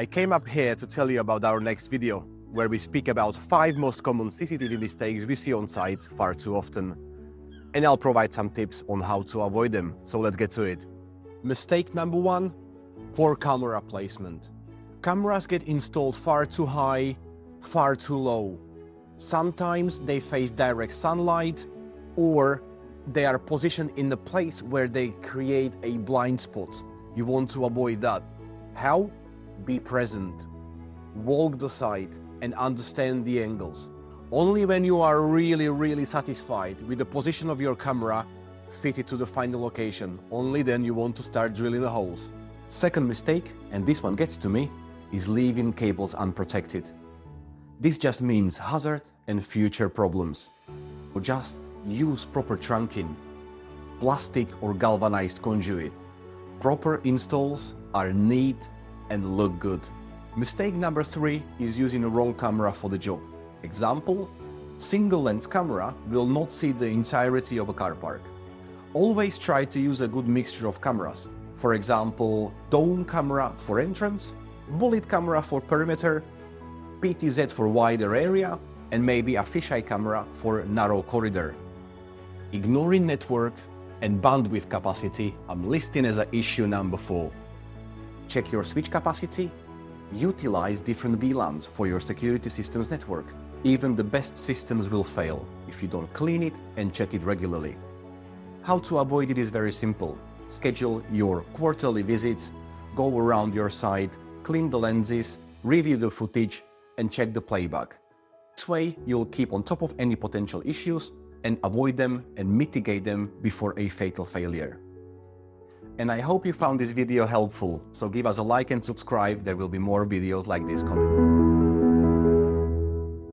I came up here to tell you about our next video, where we speak about 5 most common CCTV mistakes we see on site far too often. And I'll provide some tips on how to avoid them, so let's get to it. Mistake number 1, poor camera placement. Cameras get installed far too high, far too low. Sometimes they face direct sunlight, or they are positioned in a place where they create a blind spot. You want to avoid that. How? Be present. Walk the site and understand the angles. Only when you are really satisfied with the position of your camera fitted to the final location, only then you want to start drilling the holes. Second mistake, and this one gets to me, is leaving cables unprotected. This just means hazard and future problems. Just use proper trunking, plastic or galvanized conduit. Proper installs are neat and look good. Mistake number 3 is using the wrong camera for the job. Example, single lens camera will not see the entirety of a car park. Always try to use a good mixture of cameras. For example, dome camera for entrance, bullet camera for perimeter, PTZ for wider area, and maybe a fisheye camera for narrow corridor. Ignoring network and bandwidth capacity, I'm listing as an issue number 4. Check your switch capacity. Utilize different VLANs for your security systems network. Even the best systems will fail if you don't clean it and check it regularly. How to avoid it is very simple. Schedule your quarterly visits, go around your site, clean the lenses, review the footage, and check the playback. This way, you'll keep on top of any potential issues and avoid them and mitigate them before a fatal failure. And I hope you found this video helpful, so give us a like and subscribe, there will be more videos like this coming.